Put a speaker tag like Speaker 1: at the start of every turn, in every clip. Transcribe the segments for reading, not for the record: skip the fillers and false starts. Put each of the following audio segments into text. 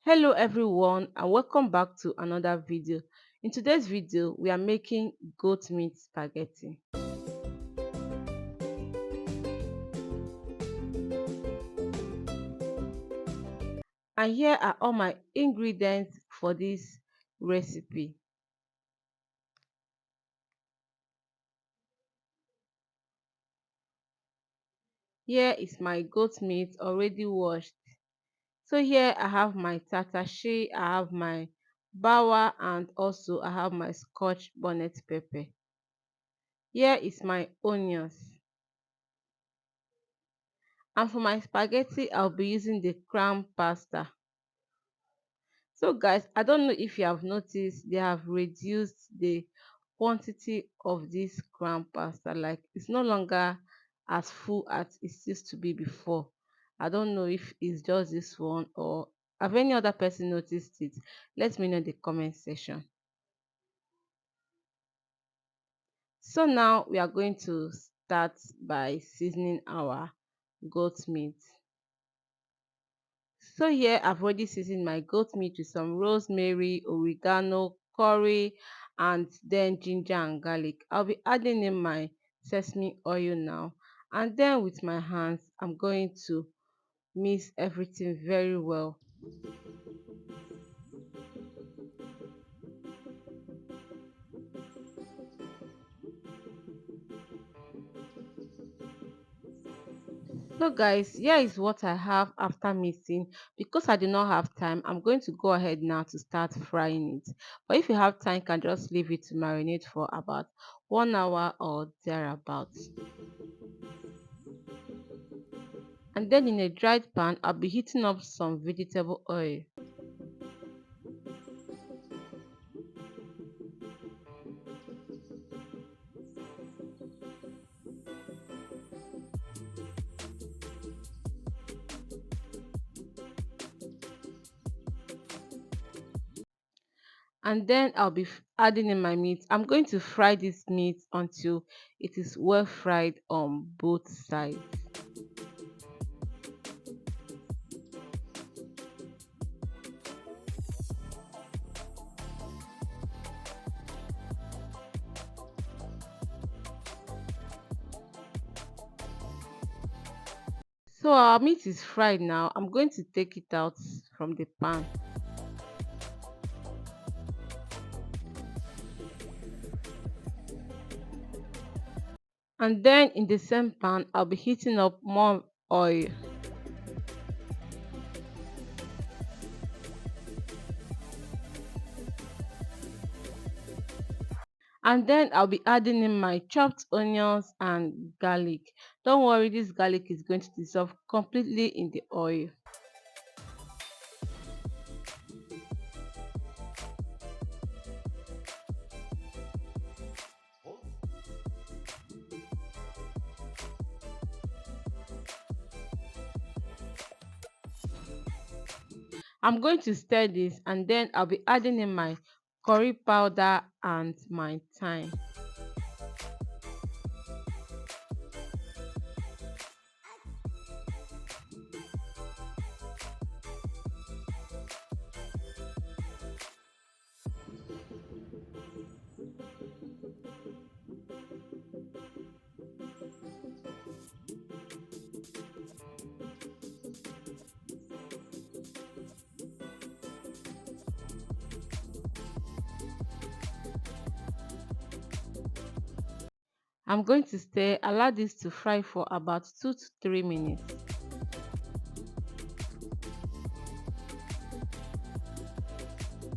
Speaker 1: Hello everyone and welcome back to another video. In today's video, we are making goat meat spaghetti. And here are all my ingredients for this recipe. Here is my goat meat already washed. So here I have my tatashi, I have my bawa, and also I have my scotch bonnet pepper. Here is my onions. And for my spaghetti, I'll be using the crown pasta. So guys, I don't know if you have noticed they have reduced the quantity of this ground pasta. Like it's no longer as full as it used to be before. I don't know if it's just this one or have any other person noticed it. Let me know in the comment section. So now we are going to start by seasoning our goat meat. So here I've already seasoned my goat meat with some rosemary, oregano, curry, and then ginger and garlic. I'll be adding in my sesame oil now. And then with my hands, I'm going to mix everything very well. So guys, here is what I have after mixing. Because I do not have time, I'm going to go ahead now to start frying it. But if you have time, you can just leave it to marinate for about 1 hour or thereabouts. And then in a dried pan, I'll be heating up some vegetable oil. And then I'll be adding in my meat. I'm going to fry this meat until it is well fried on both sides. So our meat is fried now. I'm going to take it out from the pan. And then in the same pan, I'll be heating up more oil. And then I'll be adding in my chopped onions and garlic. Don't worry, this garlic is going to dissolve completely in the oil. I'm going to stir this and then I'll be adding in my curry powder and my thyme. I'm going to allow this to fry for about 2 to 3 minutes.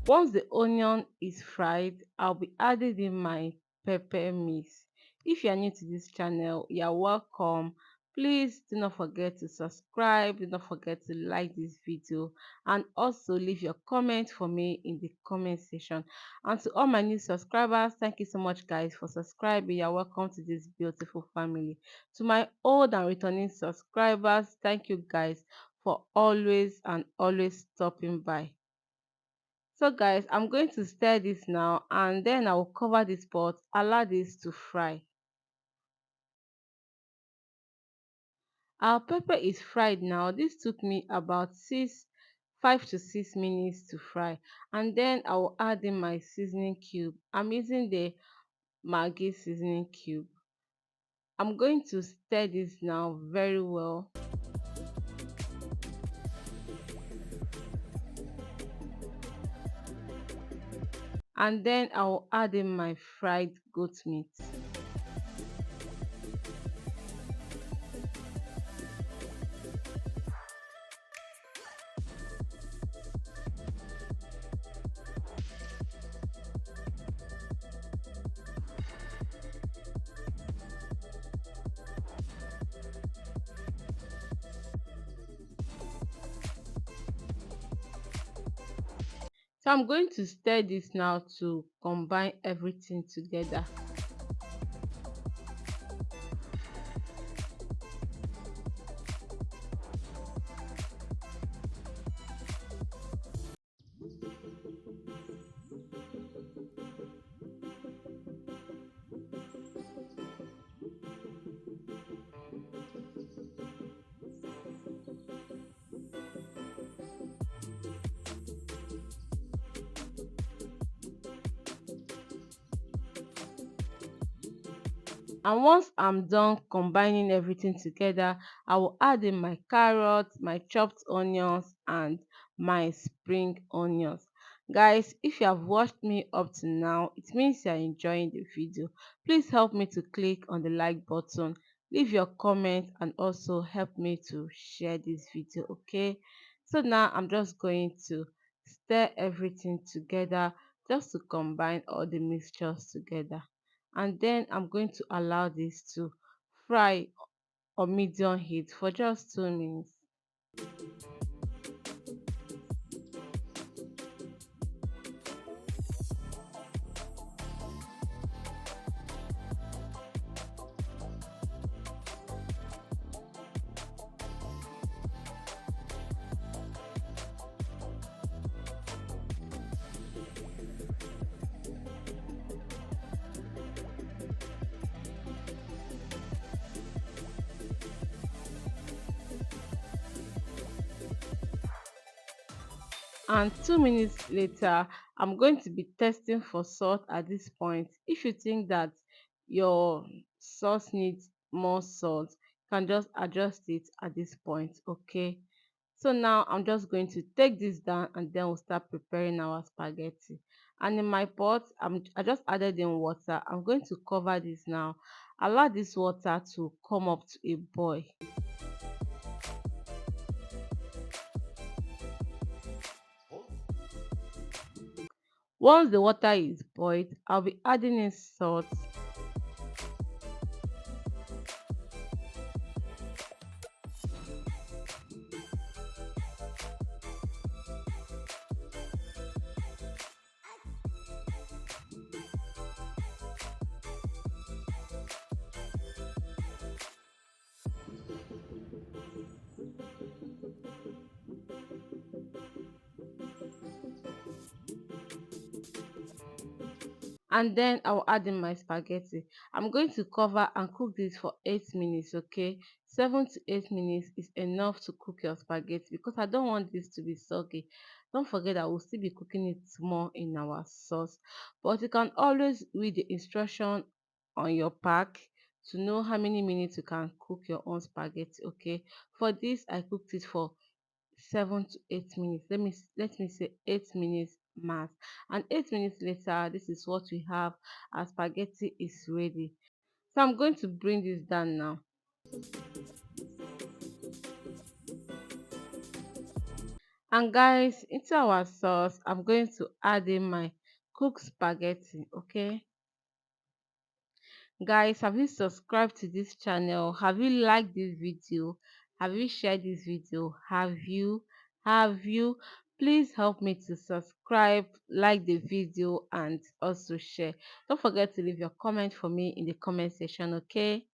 Speaker 1: Once the onion is fried, I'll be adding in my pepper mix. If you are new to this channel, you're welcome. Please do not forget to subscribe, do not forget to like this video, and also leave your comment for me in the comment section. And to all my new subscribers, thank you so much guys for subscribing. You're welcome to this beautiful family. To my old and returning subscribers, thank you guys for always and always stopping by. So guys, I'm going to stir this now and then I will cover this pot, allow this to fry. Our pepper is fried now. This took me about 6 5 to 6 minutes to fry. And then I will add in my seasoning cube. I'm using the Maggi seasoning cube. I'm going to stir this now very well. And then I will add in my fried goat meat. So I'm going to stir this now to combine everything together. And once I'm done combining everything together, I will add in my carrots, my chopped onions, and my spring onions. Guys, if you have watched me up to now, it means you are enjoying the video. Please help me to click on the like button, leave your comment, and also help me to share this video, okay? So now I'm just going to stir everything together just to combine all the mixtures together. And then I'm going to allow this to fry on medium heat for just 2 minutes. And 2 minutes later, I'm going to be testing for salt at this point. If you think that your sauce needs more salt, you can just adjust it at this point, okay? So now I'm just going to take this down and then we'll start preparing our spaghetti. And in my pot, I just added in water. I'm going to cover this now. Allow this water to come up to a boil. Once the water is boiled, I'll be adding in salt. And then I'll add in my spaghetti. I'm going to cover and cook this for 8 minutes, okay? 7 to 8 minutes is enough to cook your spaghetti because I don't want this to be soggy. Don't forget that we'll still be cooking it more in our sauce. But you can always read the instruction on your pack to know how many minutes you can cook your own spaghetti, okay? For this, I cooked it for 7 to 8 minutes. Let me say 8 minutes max. And 8 minutes later, this is what we have. Our spaghetti is ready. So I'm going to bring this down now. And guys, into our sauce, I'm going to add in my cooked spaghetti. Okay, guys, have you subscribed to this channel? Have you liked this video? Have you shared this video? Have you Please help me to subscribe, like the video, and also share. Don't forget to leave your comment for me in the comment section, okay?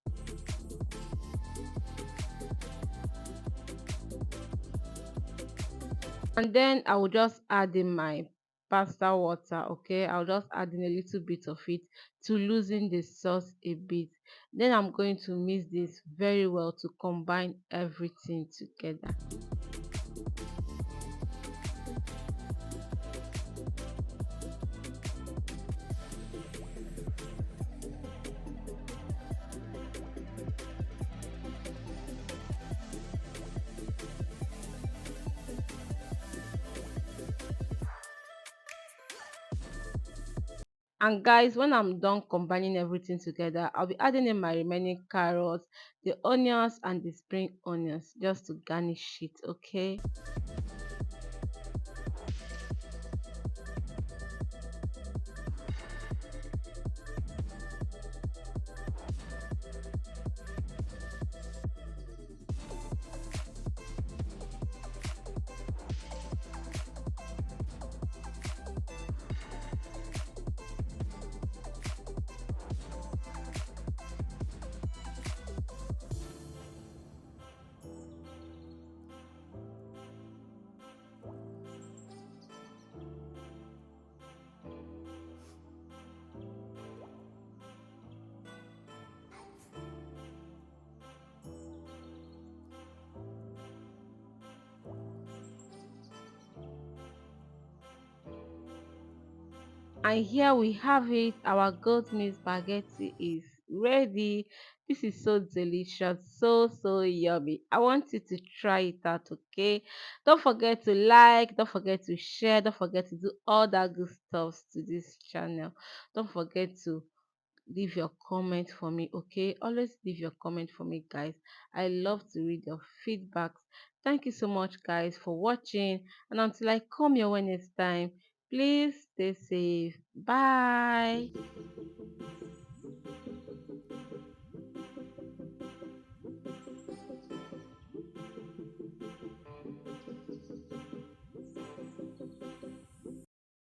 Speaker 1: And then I will just add in my pasta water. Okay, I'll just add in a little bit of it to loosen the sauce a bit. Then I'm going to mix this very well to combine everything together. And guys, when I'm done combining everything together, I'll be adding in my remaining carrots, the onions, and the spring onions just to garnish it. Okay. And here we have it. Our goat meat spaghetti is ready. This is so delicious, so yummy. I want you to try it out, okay? Don't forget to like, don't forget to share, don't forget to do all that good stuff to this channel. Don't forget to leave your comment for me, okay? Always leave your comment for me, guys. I love to read your feedbacks. Thank you so much, guys, for watching. And until I come your way next time, please stay safe. Bye.